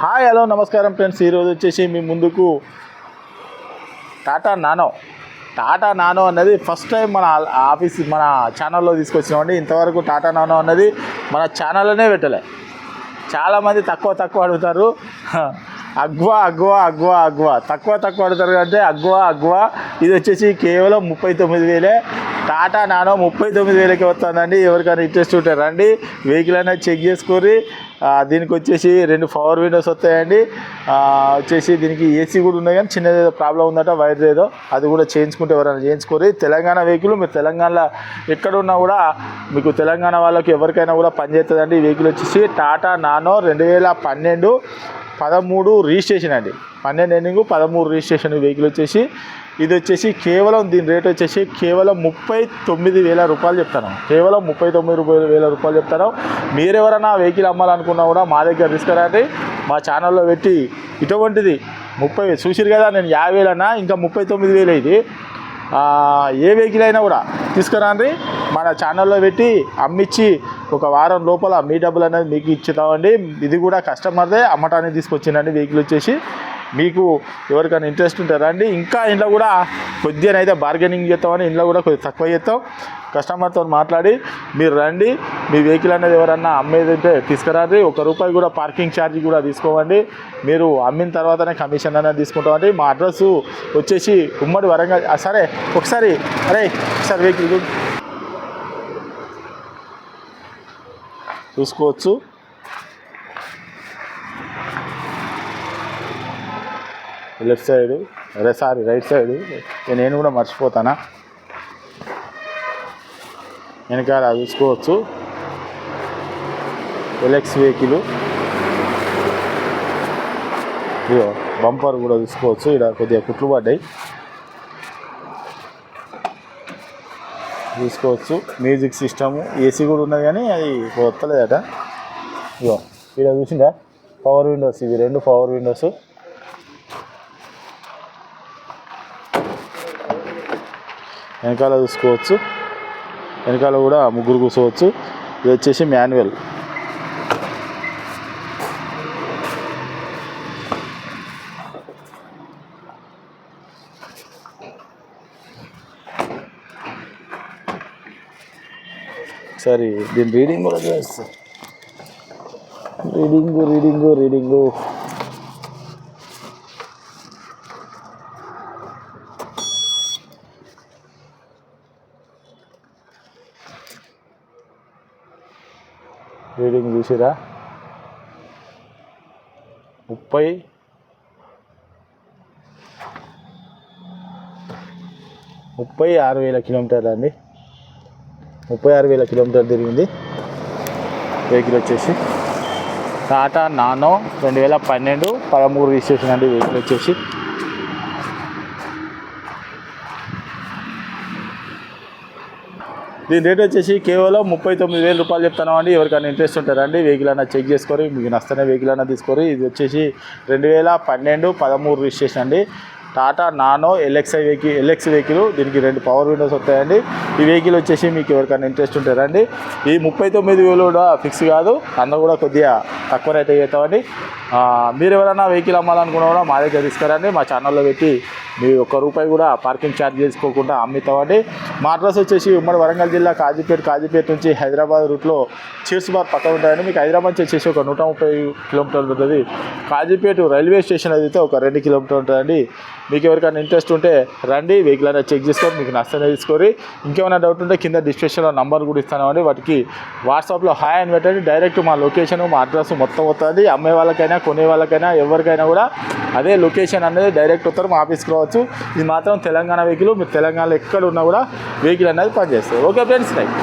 Hi hello నమస్కారం friends. ఈరోజు వచ్చేసి మీ ముందుకు టాటా నానో అన్నది ఫస్ట్ టైం మన ఛానల్లో తీసుకొచ్చినామండి. ఇంతవరకు టాటా నానో అన్నది మన ఛానల్లోనే పెట్టలే. చాలామంది తక్కువ అడుగుతారు. అగ్వా తక్కువ అడుగుతారు అంటే అగ్వా ఇది వచ్చేసి కేవలం 39,000. టాటా నానో 39,000కి వస్తుందండి. ఎవరికైనా ఇంట్రెస్ట్ ఉంటే రండి, వెహికల్ అనేది చెక్ చేసుకొని. దీనికి వచ్చేసి 2 పవర్ విండోస్ వస్తాయండి. వచ్చేసి దీనికి ఏసీ కూడా ఉన్నాయి, కానీ చిన్నది ఏదో ప్రాబ్లం ఉందట, వైర్ ఏదో, అది కూడా చేయించుకుంటే ఎవరైనా చేయించుకోరి. తెలంగాణ వెహికల్, మీరు తెలంగాణలో ఎక్కడున్నా కూడా మీకు తెలంగాణ వాళ్ళకి ఎవరికైనా కూడా పనిచేస్తుందండి. ఈ వెహికల్ వచ్చేసి టాటా నానో 2012 13 రిజిస్ట్రేషన్ అండి. 12 ఎండింగ్ 13 రిజిస్ట్రేషన్ వెహికల్ వచ్చేసి. ఇది వచ్చేసి కేవలం దీని రేట్ వచ్చేసి కేవలం 39,000 రూపాయలు చెప్తాను. కేవలం 39,000 రూపాయలు చెప్తాను. మీరెవరైనా వెహికల్ అమ్మాలనుకున్నా కూడా మా దగ్గర తీసుకురండి, మా ఛానల్లో పెట్టి. ఇటువంటిది 30 చూసిరు కదా, నేను 50,000 అన్నా, ఇంకా 39,000 ఇది. ఏ వెహికల్ అయినా కూడా తీసుకురండి, మన ఛానల్లో పెట్టి అమ్మించి ఒక వారం లోపల మీ డబ్బులు అనేది మీకు ఇచ్చుతామండి. ఇది కూడా కస్టమర్దే అమ్మటానికి తీసుకొచ్చిందండి వెహికల్ వచ్చేసి. మీకు ఎవరికైనా ఇంట్రెస్ట్ ఉంటే రండి. ఇంకా ఇంట్లో కూడా కొద్దిగానైతే బార్గెనింగ్ చేస్తామని, ఇంట్లో కూడా కొద్దిగా తక్కువ చేస్తాం. కస్టమర్తో మాట్లాడి మీరు రండి. మీ వెహికల్ అనేది ఎవరన్నా అమ్మేది ఉంటే తీసుకురండి. ₹1 కూడా పార్కింగ్ ఛార్జ్ కూడా తీసుకోవండి. మీరు అమ్మిన తర్వాతనే కమిషన్ అనేది తీసుకుంటామండి. మా అడ్రస్ వచ్చేసి ఉమ్మడి వరంగల్. సరే ఒకసారి వెహికల్ చూసుకోవచ్చు. లెఫ్ట్ సైడు, రైట్ సైడు, నేను కూడా మర్చిపోతానా, వెనకాల చూసుకోవచ్చు. ఎలెక్స్ వెహికల్, ఇదో బంపర్ కూడా చూసుకోవచ్చు. ఇక్కడ కొద్దిగా కుట్లు పడ్డాయి చూసుకోవచ్చు. మ్యూజిక్ సిస్టము, ఏసీ కూడా ఉన్నది, కానీ అది వస్తలేదట. ఇదో ఇక్కడ చూసిందా, పవర్ విండోస్, ఇవి 2 పవర్ విండోస్. వెనకాల చూసుకోవచ్చు, వెనకాల కూడా 3 కూర్చోవచ్చు. ఇది వచ్చేసి మాన్యువల్. సరే దీని రీడింగ్ కూడా చేస్తా. రీడింగు చూసిరా, 36,000 కిలోమీటర్లు అండి. 36,000 కిలోమీటర్లు తిరిగింది వెహికల్ వచ్చేసి. టాటా నానో 2012 13 రిజిస్ట్రేషన్ అండి వెహికల్ వచ్చేసి. దీని రేట్ వచ్చేసి కేవలం 39,000 రూపాయలు చెప్తాను అండి. ఎవరికైనా ఇంట్రెస్ట్ ఉంటారండి, వెహికల్ అన్నా చెక్ చేసుకొని, మీకు నష్టనే వెహికల్ అన్నా తీసుకొని. ఇది వచ్చేసి 2012 13 రిజిస్ట్రేషన్ అండి. Tata nano LX vehicle. దీనికి 2 పవర్ విండోస్ వస్తాయండి. ఈ వెహికల్ వచ్చేసి మీకు ఎవరికైనా ఇంట్రెస్ట్ ఉంటారండి. ఈ 39,000 కూడా ఫిక్స్ కాదు, అందులో కూడా కొద్దిగా తక్కువ రేట్ చేస్తామండి. మీరు ఎవరైనా వెహికల్ అమ్మాలనుకున్నా కూడా మా దగ్గర తీసుకురండి, మా ఛానల్లో పెట్టి మీ ₹1 కూడా పార్కింగ్ ఛార్జ్ చేసుకోకుండా అమ్మితామండి. మా అడ్రస్ వచ్చేసి ఉమ్మడి వరంగల్ జిల్లా కాజీపేట నుంచి హైదరాబాద్ రూట్లో చీర్స్ బార్ పక్కన ఉంటాయండి. మీకు హైదరాబాద్ నుంచి వచ్చేసి ఒక 130 కిలోమీటర్లు ఉంటుంది. కాజీపేట రైల్వే స్టేషన్ అయితే ఒక 2 కిలోమీటర్లు ఉంటుందండి. మీకు ఎవరికైనా ఇంట్రెస్ట్ ఉంటే రండి, వెహికల్ అనేది చెక్ చేసుకొని మీకు నష్టమే తీసుకొని. ఇంకేమైనా డౌట్ ఉంటే కింద డిస్క్రిప్షన్లో నంబర్ కూడా ఇస్తామండి. వాటికి వాట్సాప్లో హాయ్ అని పెట్టండి. డైరెక్ట్ మా లొకేషన్, మా అడ్రస్ మొత్తం వస్తుంది. అమ్మే వాళ్ళకైనా కొనే వాళ్ళకైనా ఎవరికైనా కూడా అదే లొకేషన్ అనేది డైరెక్ట్ వస్తారు, మా ఆఫీస్కి రావచ్చు. ఇది మాత్రం తెలంగాణ వెహికల్. మీరు తెలంగాణలో ఎక్కడ ఉన్నా కూడా వెహికల్ అనేది పనిచేస్తుంది. Okay friends, right.